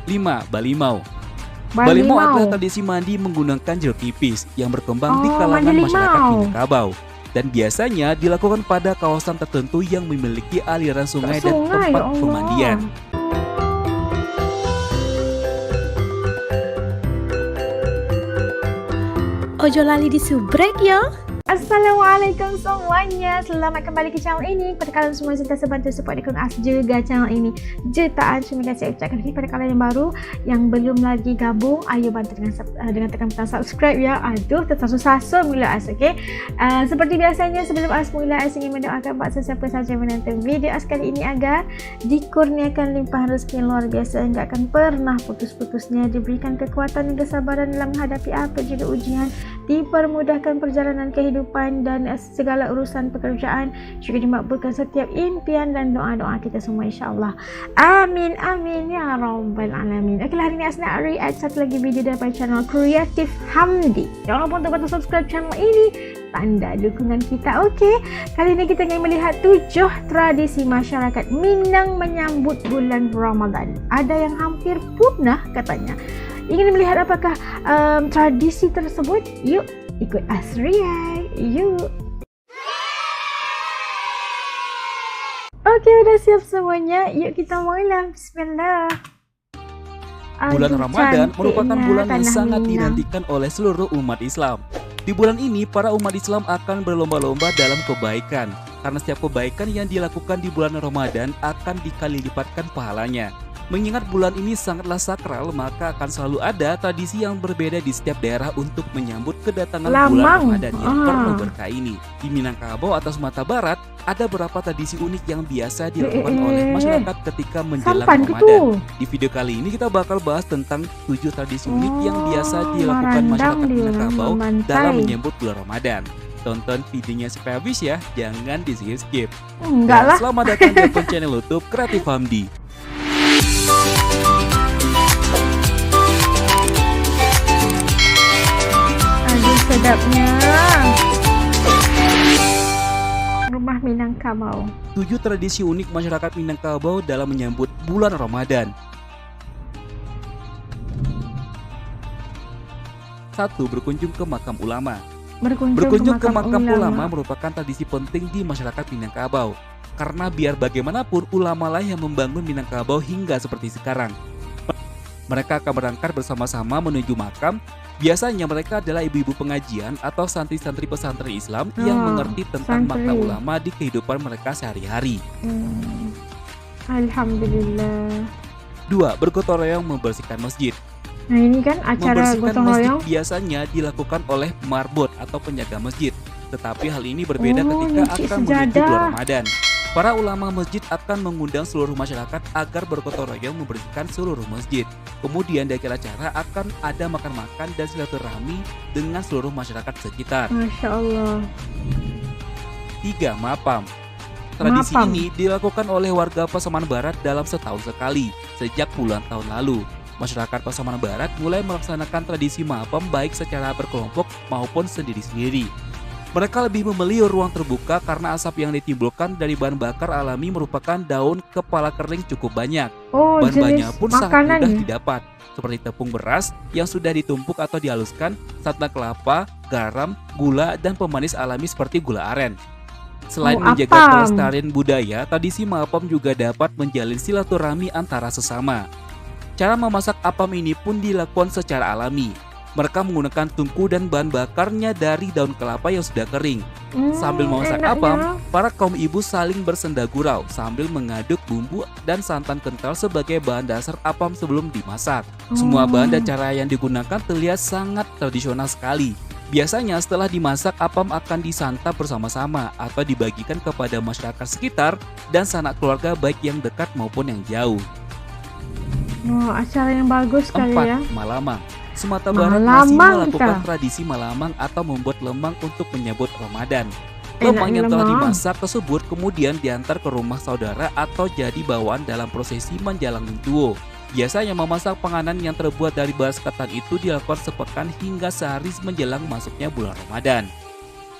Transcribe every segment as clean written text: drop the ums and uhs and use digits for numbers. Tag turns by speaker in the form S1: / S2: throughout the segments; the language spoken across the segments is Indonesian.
S1: 5. Balimau. Balimau
S2: Balimau.
S1: adalah tradisi mandi menggunakan jeruk nipis yang berkembang di
S2: Oh,
S1: kalangan
S2: mandi
S1: masyarakat
S2: limau.
S1: Minangkabau dan biasanya dilakukan pada kawasan tertentu yang memiliki aliran sungai dan
S2: Sungai,
S1: tempat
S2: ya Allah.
S1: pemandian.
S3: Ojo lali disubrek ya.
S2: Assalamualaikum semuanya, selamat kembali ke channel ini. Kepada kalian semua yang sentiasa bantu support dukung As juga channel ini. Jutaan terima kasih ucapkan kepada kalian yang baru yang belum lagi gabung, ayo bantu dengan tekan butang subscribe ya. Aduh, tersasul-sasul mula As, okey. Seperti biasanya sebelum As mula, As ingin mendoakan buat sesiapa saja yang menonton video As kali ini agar dikurniakan limpahan rezeki yang luar biasa yang tak akan pernah putus-putusnya, diberikan kekuatan dan kesabaran dalam menghadapi apa juga ujian, dipermudahkan perjalanan kehidupan dan segala urusan pekerjaan, juga dimakbulkan setiap impian dan doa-doa kita semua insya-Allah. Amin amin ya rabbal alamin. Okeylah, hari ini As nak react satu lagi video daripada channel Creative Hamdi. Jangan lupa untuk bantu subscribe channel ini, tanda dukungan kita. Okey, kali ini kita ingin melihat 7 tradisi masyarakat Minang menyambut bulan Ramadan. Ada yang hampir punah katanya. Ingin melihat apakah tradisi tersebut? Yuk ikut As react. Yuk. Okey, udah siap semuanya. Yuk kita mulai. Bismillah.
S1: Bulan
S2: Aduh,
S1: Ramadan merupakan
S2: cantiknya
S1: bulan yang
S2: tanah
S1: sangat
S2: Minang.
S1: dinantikan oleh seluruh umat Islam. Di bulan ini, para umat Islam akan berlomba-lomba dalam kebaikan, karena setiap kebaikan yang dilakukan di bulan Ramadan akan dikali lipatkan pahalanya. Mengingat bulan ini sangatlah sakral, maka akan selalu ada tradisi yang berbeda di setiap daerah untuk menyambut kedatangan bulan Ramadan yang penuh berkah ini. Di Minangkabau atau Sumatera Barat, ada beberapa tradisi unik yang biasa dilakukan oleh masyarakat ketika menjelang Ramadan. Di video kali ini kita bakal bahas tentang 7 tradisi unik yang biasa dilakukan masyarakat Minangkabau dalam menyambut bulan Ramadan. Tonton videonya sampai habis ya, jangan di skip.
S2: Enggak lah.
S1: Selamat datang di akun channel YouTube Creative Hamdi.
S2: Aduh, sedapnya. Rumah Minangkabau.
S1: 7 tradisi unik masyarakat Minangkabau dalam menyambut bulan Ramadan. 1. Berkunjung ke makam ulama. Berkunjung ke makam ulama merupakan tradisi penting di masyarakat Minangkabau. Karena biar bagaimanapun ulama lah yang membangun Minangkabau hingga seperti sekarang. Mereka akan berangkat bersama-sama menuju makam. Biasanya mereka adalah ibu-ibu pengajian atau santri-santri pesantren Islam yang mengerti tentang makna ulama di kehidupan mereka sehari-hari.
S2: Alhamdulillah.
S1: 2. Bergotong royong membersihkan masjid.
S2: Nah, ini kan acara
S1: Membersihkan
S2: gotong
S1: masjid
S2: royong.
S1: biasanya dilakukan oleh marbot atau penjaga masjid. Tetapi hal ini berbeda ketika
S2: nyuci
S1: akan menuju
S2: sejadah.
S1: bulan Ramadan. Para ulama masjid akan mengundang seluruh masyarakat agar bergotong royong membersihkan seluruh masjid. Kemudian di akhir acara akan ada makan-makan dan silaturahmi dengan seluruh masyarakat sekitar.
S2: Masya Allah.
S1: 3. Mapam. Tradisi
S2: Mapam.
S1: ini dilakukan oleh warga Pasaman Barat dalam setahun sekali sejak puluhan tahun lalu. Masyarakat Pasaman Barat mulai melaksanakan tradisi mapam baik secara berkelompok maupun sendiri-sendiri. Mereka lebih memilih ruang terbuka karena asap yang ditimbulkan dari bahan bakar alami merupakan daun kepala kering cukup banyak.
S2: Oh,
S1: Bahan-bahannya
S2: jenis
S1: pun sangat
S2: makanan
S1: mudah
S2: ya?
S1: didapat, seperti tepung beras yang sudah ditumpuk atau dihaluskan, santan kelapa, garam, gula, dan pemanis alami seperti gula aren. Selain menjaga
S2: apam.
S1: kelestarian budaya, tradisi mapam juga dapat menjalin silaturahmi antara sesama. Cara memasak apam ini pun dilakukan secara alami. Mereka menggunakan tungku dan bahan bakarnya dari daun kelapa yang sudah kering. Sambil memasak
S2: enaknya.
S1: apam, para kaum ibu saling bersenda gurau sambil mengaduk bumbu dan santan kental sebagai bahan dasar apam sebelum dimasak. Semua bahan dan cara yang digunakan terlihat sangat tradisional sekali. Biasanya setelah dimasak, apam akan disantap bersama-sama atau dibagikan kepada masyarakat sekitar dan sanak keluarga baik yang dekat maupun yang jauh.
S2: Wah, acara yang bagus sekali
S1: 4.
S2: ya.
S1: Malamang. Sumatera Barat masih
S2: Malamang
S1: melakukan
S2: kita.
S1: tradisi malamang atau membuat lemang untuk menyambut Ramadan. Lemang yang telah
S2: lemang.
S1: dimasak tersebut kemudian diantar ke rumah saudara atau jadi bawaan dalam prosesi menjalang duo. Biasanya memasak panganan yang terbuat dari beras ketan itu dilakukan sepekan hingga sehari menjelang masuknya bulan Ramadan.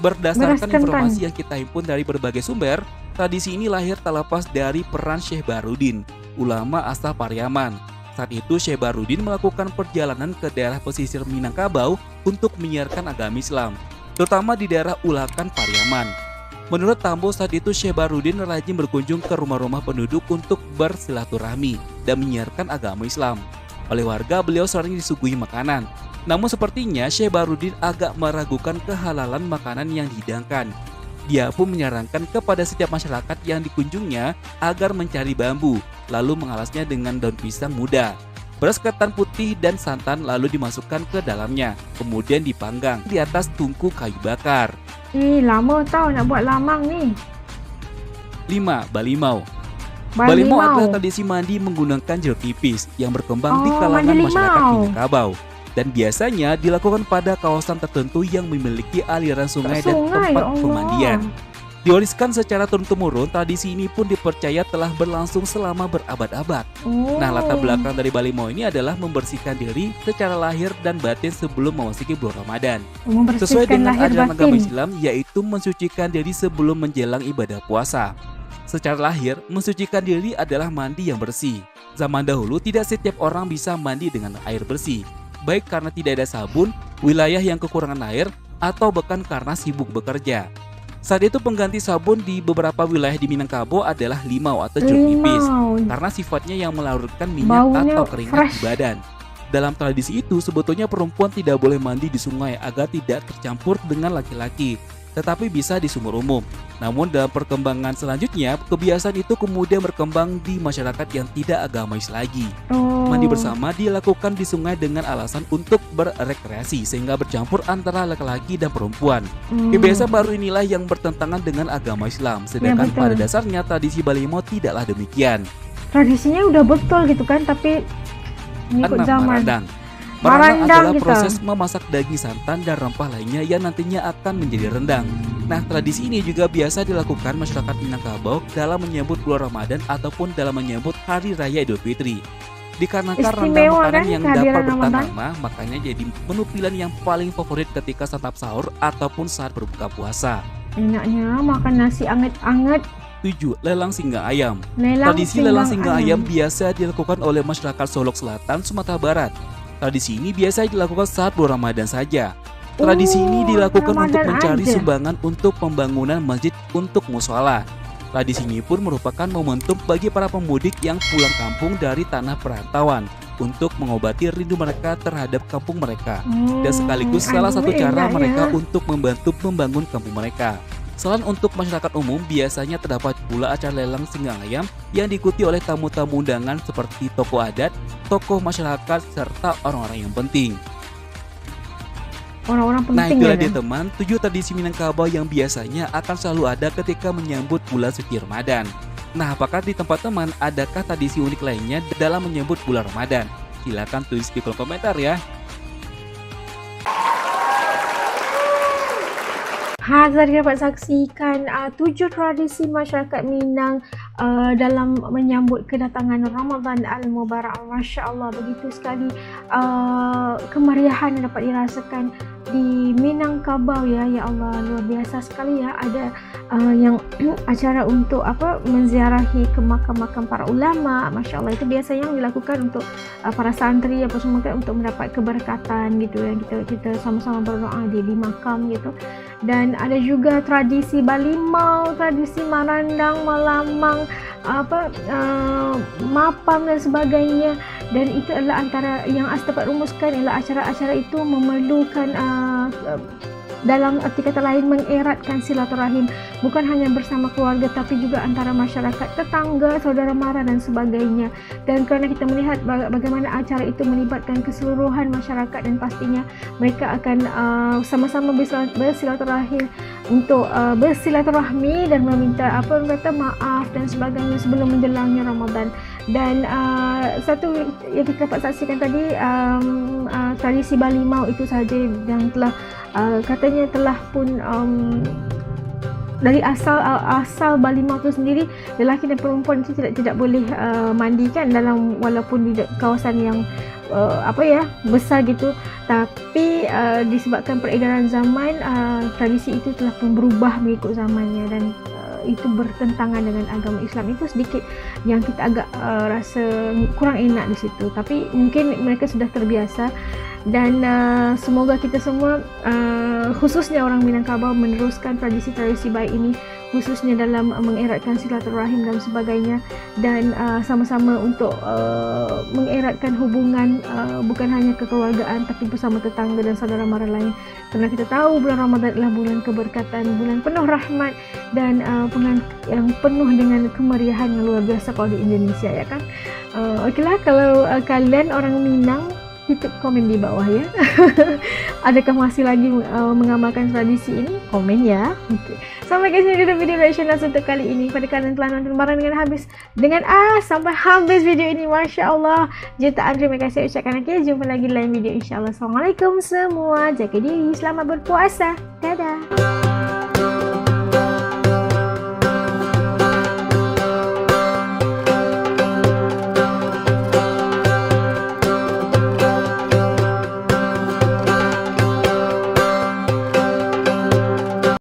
S1: Berdasarkan
S2: Beras ketan.
S1: informasi yang kita himpun dari berbagai sumber, tradisi ini lahir tak lepas dari peran Syekh Barudin, ulama asal Pariaman. Saat itu Syekh Baharudin melakukan perjalanan ke daerah pesisir Minangkabau untuk menyiarkan agama Islam, terutama di daerah Ulakan, Pariaman. Menurut Tambo, saat itu Syekh Baharudin rajin berkunjung ke rumah-rumah penduduk untuk bersilaturahmi dan menyiarkan agama Islam. Oleh warga, beliau sering disuguhi makanan. Namun sepertinya Syekh Baharudin agak meragukan kehalalan makanan yang dihidangkan. Dia pun menyarankan kepada setiap masyarakat yang dikunjungnya agar mencari bambu, lalu mengalasnya dengan daun pisang muda, beras ketan putih dan santan, lalu dimasukkan ke dalamnya, kemudian dipanggang di atas tungku kayu bakar.
S2: Lama tau nak buat lamang ni.
S1: 5. Balimau. Balimau adalah tradisi mandi menggunakan jeruk nipis yang berkembang di kalangan masyarakat Minangkabau, dan biasanya dilakukan pada kawasan tertentu yang memiliki aliran sungai dan tempat pemandian. Diwariskan secara turun-temurun, tradisi ini pun dipercaya telah berlangsung selama berabad-abad. Nah, latar belakang dari Balimau ini adalah membersihkan diri secara lahir dan batin sebelum memasuki bulan Ramadan. Sesuai dengan ajaran agama Islam, yaitu mensucikan diri sebelum menjelang ibadah puasa. Secara lahir, mensucikan diri adalah mandi yang bersih. Zaman dahulu tidak setiap orang bisa mandi dengan air bersih, baik karena tidak ada sabun, wilayah yang kekurangan air, atau bahkan karena sibuk bekerja. Saat itu pengganti sabun di beberapa wilayah di Minangkabau adalah limau atau jeruk nipis, karena sifatnya yang melarutkan minyak atau keringat di badan. Dalam tradisi itu, sebetulnya perempuan tidak boleh mandi di sungai agar tidak tercampur dengan laki-laki, tetapi bisa di sumur umum. Namun dalam perkembangan selanjutnya, kebiasaan itu kemudian berkembang di masyarakat yang tidak agamais lagi. Mandi bersama dilakukan di sungai dengan alasan untuk berrekreasi, sehingga bercampur antara laki-laki dan perempuan. Kebiasaan baru inilah yang bertentangan dengan agama Islam, sedangkan pada dasarnya tradisi Balimau tidaklah demikian.
S2: Tradisinya udah betul gitu kan, tapi ngikut zaman.
S1: Marandang adalah proses memasak daging santan dan rempah lainnya yang nantinya akan menjadi rendang. Nah, tradisi ini juga biasa dilakukan masyarakat Minangkabau dalam menyambut bulan Ramadan ataupun dalam menyambut Hari Raya Idul Fitri. Dikarenakan rendang makanan yang dapat bertahan lama, makanya jadi menu pilihan yang paling favorit ketika santap sahur ataupun saat berbuka puasa.
S2: Enaknya makan nasi anget-anget.
S1: 7. Lelang singgah ayam. Tradisi lelang singgah ayam biasa dilakukan oleh masyarakat Solok Selatan, Sumatera Barat. Tradisi ini biasa dilakukan saat bulan Ramadan saja. Tradisi ini dilakukan untuk mencari sumbangan untuk pembangunan masjid untuk mushola. Tradisi ini pun merupakan momentum bagi para pemudik yang pulang kampung dari tanah perantauan untuk mengobati rindu mereka terhadap kampung mereka, dan sekaligus salah satu cara mereka untuk membantu membangun kampung mereka. Selain untuk masyarakat umum, biasanya terdapat pula acara lelang singgah ayam yang diikuti oleh tamu-tamu undangan seperti tokoh adat, tokoh masyarakat, serta orang-orang yang penting.
S2: Orang-orang penting.
S1: Nah, itulah dia teman, 7 tradisi Minangkabau yang biasanya akan selalu ada ketika menyambut bulan suci Ramadan. Nah, apakah di tempat teman adakah tradisi unik lainnya dalam menyambut bulan Ramadan? Silakan tulis di kolom komentar ya.
S2: Tadi dapat saksikan 7 tradisi masyarakat Minang dalam menyambut kedatangan Ramadan Al-Mubarak. Masya Allah, begitu sekali kemeriahan yang dapat dirasakan di Minangkabau ya. Ya Allah, luar biasa sekali ya. Ada yang acara untuk menziarahi ke makam-makam para ulama. Masya Allah, itu biasanya yang dilakukan untuk para santri apa semua untuk mendapat keberkatan gitu ya. Kita sama-sama berdoa di makam gitu. Dan ada juga tradisi Balimau, tradisi Marandang, Malamang, Mapam dan sebagainya. Dan itu adalah antara yang dapat rumuskan ialah acara-acara itu memerlukan dalam arti kata lain mengeratkan silaturahim, bukan hanya bersama keluarga tapi juga antara masyarakat, tetangga, saudara mara dan sebagainya. Dan kerana kita melihat bagaimana acara itu melibatkan keseluruhan masyarakat, dan pastinya mereka akan sama-sama bersilaturahim untuk bersilaturahmi dan meminta maaf dan sebagainya sebelum menjelangnya Ramadan. Dan satu yang kita dapat saksikan tadi, tradisi Balimau itu saja yang telah katanya telah pun dari asal Balimau itu sendiri, lelaki dan perempuan itu tidak boleh mandikan dalam, walaupun di kawasan yang besar gitu. Tapi disebabkan peredaran zaman, tradisi itu telah pun berubah mengikut zamannya, dan itu bertentangan dengan agama Islam. Itu sedikit yang kita agak rasa kurang enak di situ. Tapi mungkin mereka sudah terbiasa, dan semoga kita semua khususnya orang Minangkabau meneruskan tradisi-tradisi baik ini, khususnya dalam mengeratkan silaturahim dan sebagainya, dan sama-sama untuk mengeratkan hubungan bukan hanya kekeluargaan tapi bersama tetangga dan saudara mara lain, kerana kita tahu bulan Ramadan adalah bulan keberkatan, bulan penuh rahmat, dan bulan yang penuh dengan kemeriahan yang luar biasa kalau di Indonesia, ya kan. Okeylah, kalau kalian orang Minang, titip komen di bawah ya. Adakah masih lagi mengamalkan tradisi ini? Komen ya. Okay. Sampai ke sini dulu video reaction Nas untuk kali ini. Pada kalian telah nonton bareng dengan sampai habis video ini, Masya Allah, jutaan terima kasih ucapkan. Okay, jumpa lagi lain video insya Allah. Assalamualaikum semua, jaga diri, selamat berpuasa, dadah.